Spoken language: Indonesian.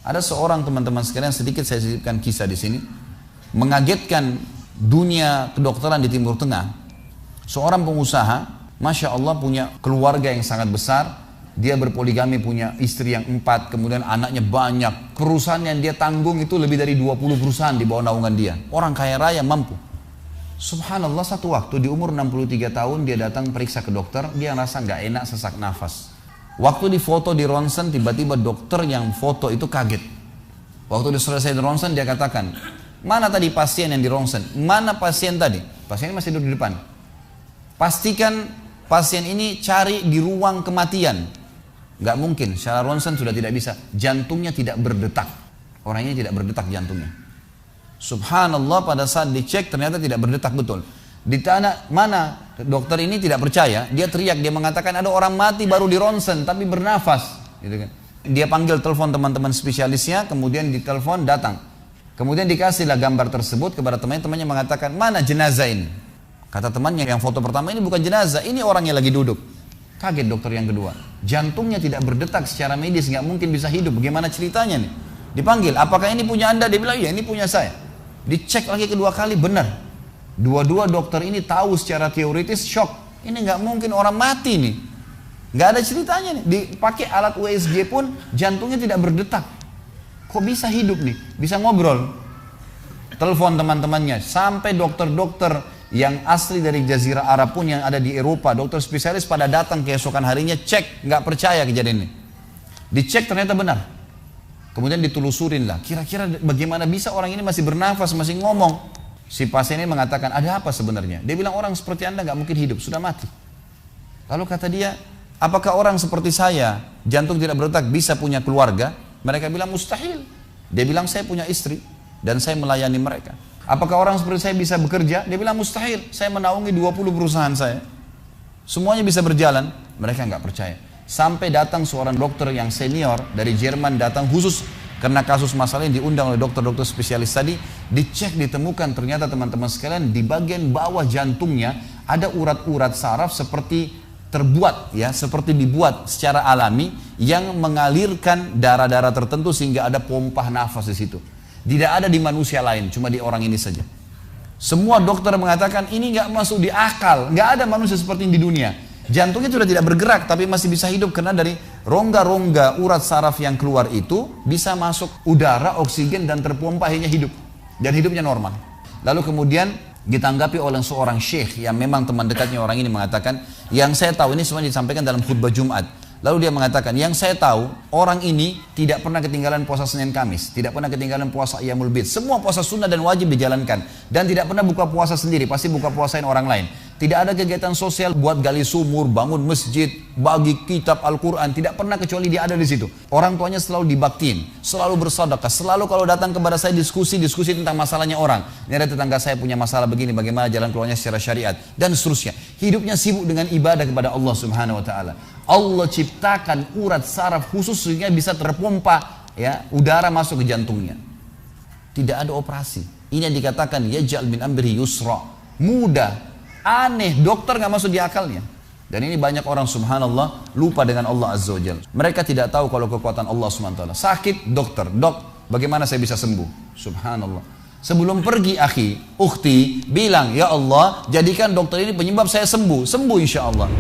Ada seorang teman-teman sekalian, sedikit saya sisipkan kisah di sini, mengagetkan dunia kedokteran di Timur Tengah. Seorang pengusaha, Masya Allah punya keluarga yang sangat besar, dia berpoligami, punya istri yang 4, kemudian anaknya banyak, perusahaan yang dia tanggung itu lebih dari 20 perusahaan di bawah naungan dia. Orang kaya raya, mampu. Subhanallah, satu waktu di umur 63 tahun dia datang periksa ke dokter, dia rasa nggak enak, sesak nafas. Waktu di foto di ronsen, tiba-tiba dokter yang foto itu kaget. Waktu selesai di ronsen, dia katakan, mana tadi pasien yang di ronsen? Mana pasien tadi? Pasien ini masih duduk di depan. Pastikan pasien ini cari di ruang kematian. Nggak mungkin, secara ronsen sudah tidak bisa. Jantungnya tidak berdetak. Orangnya tidak berdetak jantungnya. Subhanallah, pada saat dicek ternyata tidak berdetak betul. Di tanah mana dokter ini tidak percaya, dia teriak, dia mengatakan ada orang mati baru di ronsen tapi bernafas, gitu kan. Dia panggil telepon teman-teman spesialisnya, kemudian ditelepon datang. Kemudian dikasihlah gambar tersebut kepada temannya mengatakan, mana jenazah ini? Kata temannya yang foto pertama, ini bukan jenazah, ini orangnya lagi duduk. Kaget dokter yang kedua, jantungnya tidak berdetak secara medis, nggak mungkin bisa hidup. Bagaimana ceritanya nih? Dipanggil, apakah ini punya Anda? Dia bilang, iya ini punya saya. Dicek lagi kedua kali, benar. Dua-dua dokter ini tahu secara teoritis, shock. Ini nggak mungkin orang mati nih. Nggak ada ceritanya nih. Dipakai alat USG pun jantungnya tidak berdetak. Kok bisa hidup nih? Bisa ngobrol. Telepon teman-temannya. Sampai dokter-dokter yang asli dari Jazirah Arab pun yang ada di Eropa, dokter spesialis pada datang keesokan harinya, cek, nggak percaya kejadian ini. Dicek ternyata benar. Kemudian ditelusurin lah. Kira-kira bagaimana bisa orang ini masih bernafas, masih ngomong? Si pasien ini mengatakan, ada apa sebenarnya? Dia bilang, orang seperti Anda nggak mungkin hidup, sudah mati. Lalu kata dia, apakah orang seperti saya, jantung tidak berdetak, bisa punya keluarga? Mereka bilang, mustahil. Dia bilang, saya punya istri, dan saya melayani mereka. Apakah orang seperti saya bisa bekerja? Dia bilang, mustahil. Saya menaungi 20 perusahaan saya. Semuanya bisa berjalan. Mereka nggak percaya. Sampai datang seorang dokter yang senior dari Jerman, datang khusus karena kasus masalah ini, diundang oleh dokter-dokter spesialis tadi, dicek, ditemukan ternyata teman-teman sekalian di bagian bawah jantungnya ada urat-urat saraf seperti terbuat ya, seperti dibuat secara alami yang mengalirkan darah-darah tertentu sehingga ada pompa nafas di situ. Tidak ada di manusia lain, cuma di orang ini saja. Semua dokter mengatakan ini nggak masuk di akal, nggak ada manusia seperti ini di dunia. Jantungnya sudah tidak bergerak tapi masih bisa hidup karena dari rongga-rongga urat saraf yang keluar itu bisa masuk udara, oksigen dan terpompa, akhirnya hidup dan hidupnya normal. Lalu kemudian ditanggapi oleh seorang syekh yang memang teman dekatnya orang ini mengatakan, yang saya tahu ini semua disampaikan dalam khutbah Jumat. Lalu dia mengatakan, yang saya tahu orang ini tidak pernah ketinggalan puasa Senin Kamis, tidak pernah ketinggalan puasa Ayyamul Bid, semua puasa sunnah dan wajib dijalankan, dan tidak pernah buka puasa sendiri, pasti buka puasain orang lain. Tidak ada kegiatan sosial buat gali sumur, bangun masjid, bagi kitab Al-Quran, tidak pernah kecuali dia ada di situ. Orang tuanya selalu dibaktiin, selalu bersedekah, selalu kalau datang kepada saya diskusi tentang masalahnya orang. Ini ada tetangga saya punya masalah begini, bagaimana jalan keluarnya secara syariat dan seterusnya. Hidupnya sibuk dengan ibadah kepada Allah Subhanahu wa taala. Allah ciptakan urat saraf khusus sehingga bisa terpompa ya, udara masuk ke jantungnya. Tidak ada operasi. Ini yang dikatakan yaj'al min amri yusra. Mudah. Aneh, dokter nggak masuk di akalnya. Dan ini banyak orang subhanallah lupa dengan Allah Azza wa Jalla. Mereka tidak tahu kalau kekuatan Allah Subhanahu wa taala. Sakit, dokter, dok, bagaimana saya bisa sembuh? Subhanallah. Sebelum pergi akhi, ukhti, bilang, ya Allah, jadikan dokter ini penyebab saya sembuh insya Allah.